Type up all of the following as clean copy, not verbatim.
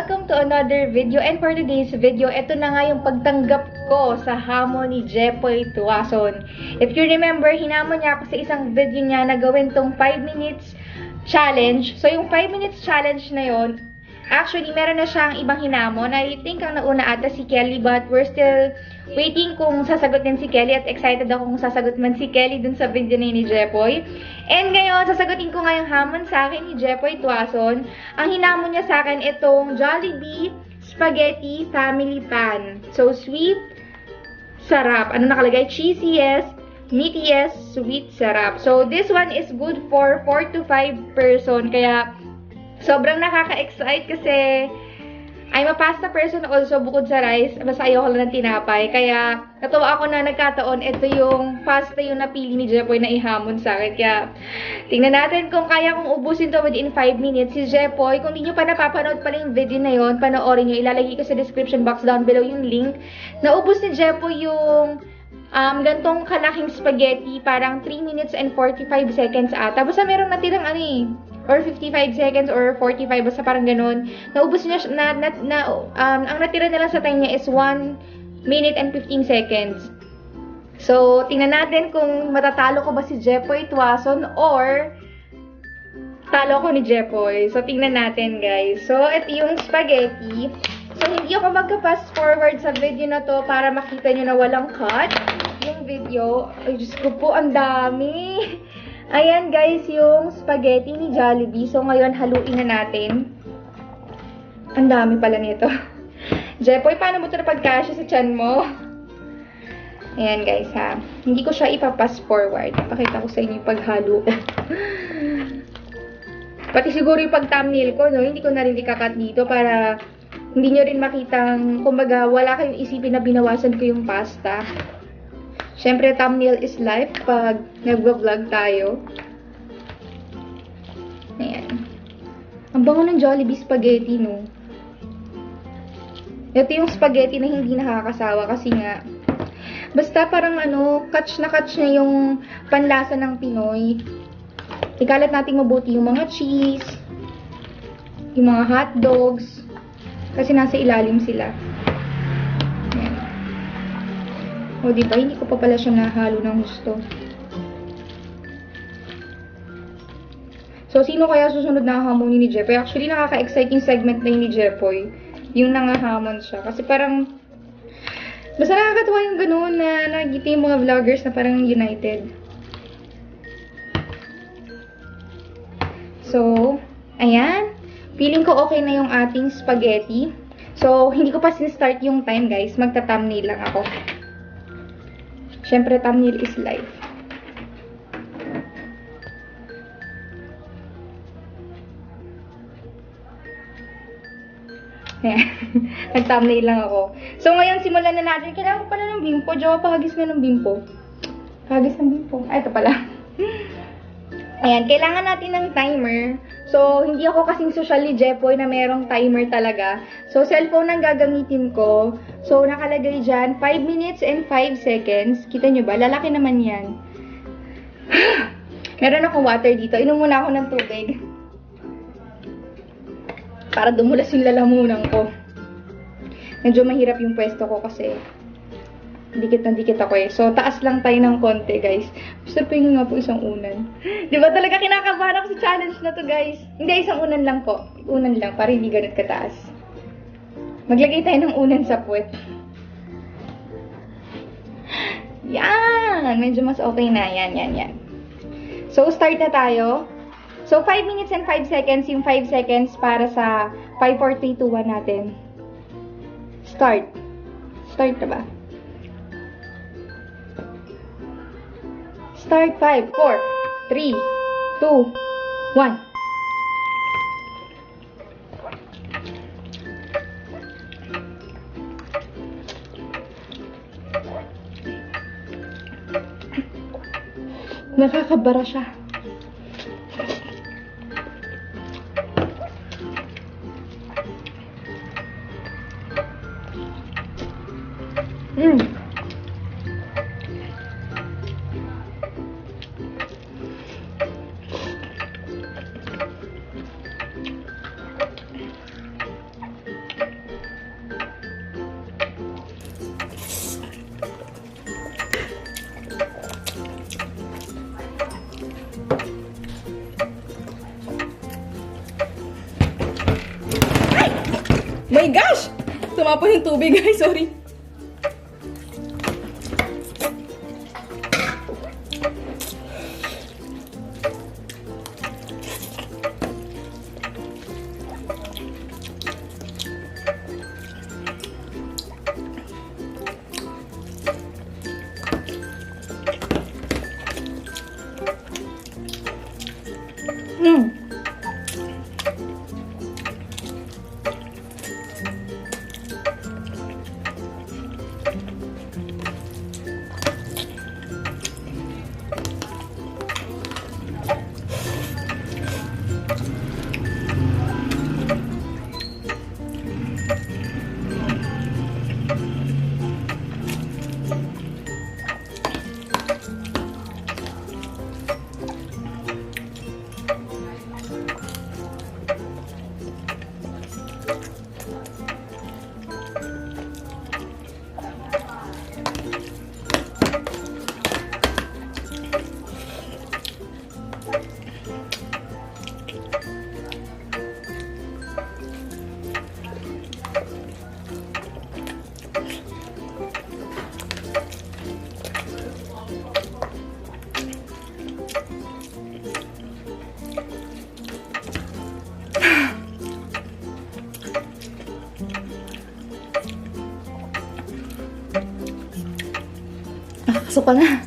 welcome to another video. And for today's video, ito na nga yung pagtanggap ko sa hamon ni Jepoy Tuason. If you remember, hinamon niya ako sa isang video niya na gawin tong 5 minutes challenge. So yung 5 minutes challenge na yon, actually meron na siyang ibang hinamon. I think ang nauna ata si Kelly, but we're still waiting kung sasagot din si Kelly at excited ako kung sasagot man si Kelly dun sa video na ni Jepoy. And ngayon, sasagutin ko nga yung hamon sa akin ni Jepoy Tuason. Ang hinamon niya sa akin itong Jollibee Spaghetti Family Pan. So, sweet, sarap. Ano nakalagay? Cheesy, yes. Meaty, yes. Sweet, sarap. So, this one is good for 4 to 5 person. Kaya, sobrang nakaka-excite kasi I'm a pasta person also bukod sa rice. Basta ayoko lang ng tinapay. Kaya, natuwa ako na nagkataon. Ito yung pasta yung napili ni Jepoy na ihamon sa akin. Kaya, tingnan natin kung kaya kong ubusin to within 5 minutes. Si Jepoy, kung di nyo pa napapanood pala yung video na yon, panoorin nyo. Ilalagay ko sa description box down below yung link. Naubos ni Jepoy yung gantong kalaking spaghetti. Parang 3 minutes and 45 seconds ata. Basta merong natirang ano eh. Or 55 seconds or 45, basta parang ganun. Naubos niya, ang natira na lang sa time niya is 1 minute and 15 seconds. So, tingnan natin kung matatalo ko ba si Jepoy Tuason or talo ko ni Jepoy. So, tingnan natin, guys. So, ito yung spaghetti. So, hindi ako magka-fast forward sa video na to para makita nyo na walang cut yung video. Ay, Diyos ko po, ang dami. Ayan guys, yung spaghetti ni Jollibee. So ngayon, haluin na natin. Ang dami pala nito. Jepoy, paano mo ito napagkasya sa tiyan mo? Ayan guys ha. Hindi ko siya ipapass forward. Pakita ko sa inyo yung paghalo ko. Pati siguro yung pag-thumbnail ko, no? Hindi ko na rin ikakat dito para hindi nyo rin makitang, kumbaga, wala kayong isipin na binawasan ko yung pasta. Siyempre, thumbnail is life pag nag-vlog tayo. Ayan. Ang bango ng Jollibee spaghetti, no? Ito yung spaghetti na hindi nakakasawa kasi nga, basta parang ano, catch na yung panlasa ng Pinoy. Ikalat natin mabuti yung mga cheese, yung mga hotdogs, kasi nasa ilalim sila. O, diba? Hindi ko pa pala siya nahalo ng gusto. So, sino kaya susunod na hamonin ni Jepoy? Actually, nakaka-exciting segment na yun ni Jepoy. Yung nangahamon siya. Kasi parang, basta nakakatawa yung gano'n na nakikita yung mga vloggers na parang united. So, ayan. Feeling ko okay na yung ating spaghetti. So, hindi ko pa sin-start yung time, guys. Magta-thumbnail lang ako. Siyempre, thumbnail is life. Ayan. Nag-thumbnail lang ako. So, ngayon, simulan na natin. Kailangan ko pala ng bimpo. Jowa, pahagis na ng bimpo. Pahagis ng bimpo. Ay, ito pala. Ayan, kailangan natin ng timer. So, hindi ako kasing social ni Jepoy na merong timer talaga. So, cellphone ang gagamitin ko. So, nakalagay dyan, 5 minutes and 5 seconds. Kita nyo ba? Lalaki naman yan. Meron akong water dito. Inom muna ako ng tubig. Para dumulas yung lalamunan ko. Medyo mahirap yung pwesto ko kasi dikit na dikit ako eh. So, taas lang tayo ng konti, guys. Gusto pa nga po isang unan. Di ba talaga kinakabahan ako sa challenge na to, guys? Hindi, isang unan lang po. Unan lang, para hindi ganit kataas. Maglagay tayo ng unan sa puwet. Yan! Medyo mas okay na. Yan. So, start na tayo. So, 5 minutes and 5 seconds. Yung 5 seconds para sa 5, 4, 3, 2, 1 natin. Start. Start na ba? Start 5, 4, 3, 2, 1. Nakakabara siya. tumapon yung tubig, guys. Sorry. Suka na.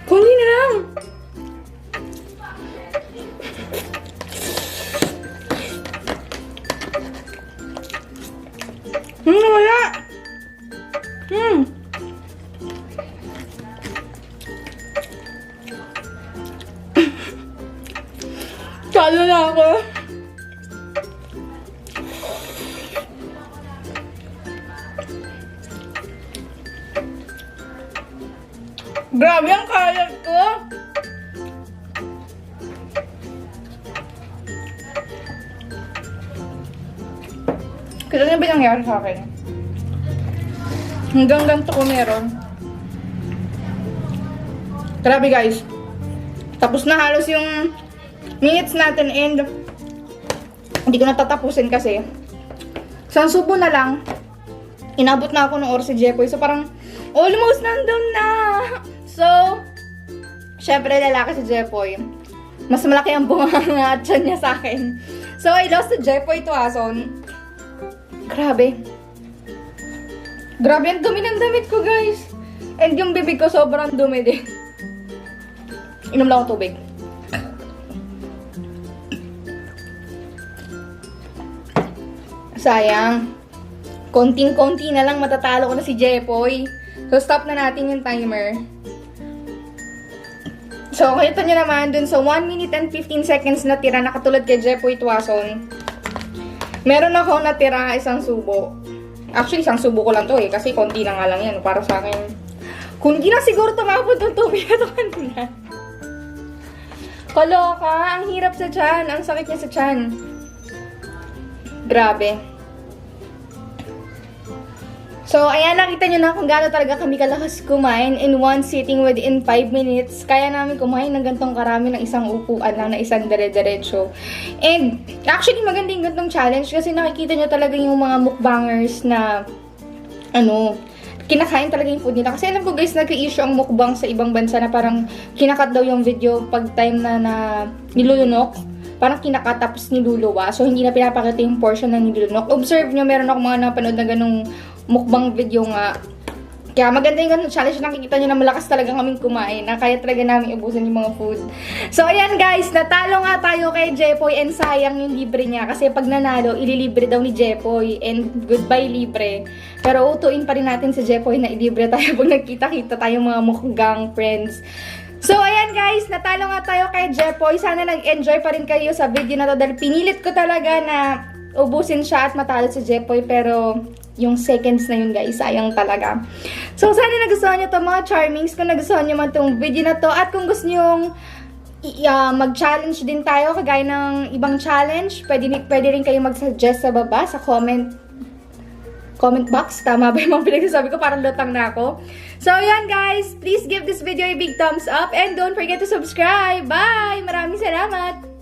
Kunti na lang. Wala. Talo na ako. Grabe ang kalat ko. Kailan na ba nangyari sa akin? Hanggang ganito ko meron. Grabe guys. Tapos na halos yung minutes natin and hindi ko natatapusin kasi. Isang subo na lang. Inabot na ako ng oras si Jepoy. So parang almost nandun na. So, syempre lalaki si Jepoy. Mas malaki ang bunganga at tiyan niya sa akin. So, I lost to Jepoy Tuason. Grabe. Grabe ang dumi ng damit ko, guys. And yung bibig ko sobrang dumi din. Inom lang ako tubig. Sayang. Konting-konti na lang matatalo ko na si Jepoy. So, stop na natin yung timer. So, kita nyo naman, dun sa 1 minute and 15 seconds na tira, nakatulad kay Jepoy Tuason, meron ako natira isang subo. Actually, isang subo ko lang to kasi konti na nga lang yan para sa akin. Kung di na siguro tumapot ng tubig ito kanina. Kaloka, ang hirap sa tiyan, ang sakit niya sa tiyan. Grabe. So, ayan, nakita nyo na kung gaano talaga kami kalakas kumain in one sitting within 5 minutes. Kaya namin kumain ng gantong karami ng isang upuan lang na isang dire-diretso. And, actually, maganda yung gantong challenge kasi nakikita nyo talaga yung mga mukbangers na, kinakain talaga yung food nila. Kasi alam ko guys, nag-issue ang mukbang sa ibang bansa na parang kinakat daw yung video pag time na nilulunok. parang kinakat tapos niluluwa. So, hindi na pinapakita yung portion na nilulunok. Observe nyo, meron ako mga napanood na ganung mukbang video nga. Kaya maganda yung ganun challenge. Nakikita nyo na malakas talaga kaming kumain. Na kaya talaga namin ubusan yung mga food. So, ayan guys. Natalo nga tayo kay Jepoy. And sayang yung libre niya. Kasi pag nanalo, ililibre daw ni Jepoy. And goodbye libre. Pero utuin pa rin natin si Jepoy na ilibre tayo pag nagkita-kita tayong mga mukgang friends. So, ayan guys. Natalo nga tayo kay Jepoy. Sana nag-enjoy pa rin kayo sa video na to. Dahil pinilit ko talaga na ubusin siya at matalo si Jepoy. Pero yung seconds na yun guys, sayang talaga. So, sana nagustuhan nyo to mga charmings. Kung nagustuhan nyo man tong video na to. At kung gusto nyo mag-challenge din tayo, kagaya ng ibang challenge, pwede rin kayo mag-suggest sa baba, sa comment box. Tama ba yung mga pinagsasabi ko? Parang lutang na ako. So, yan guys. Please give this video a big thumbs up. And don't forget to subscribe. Bye! Maraming salamat!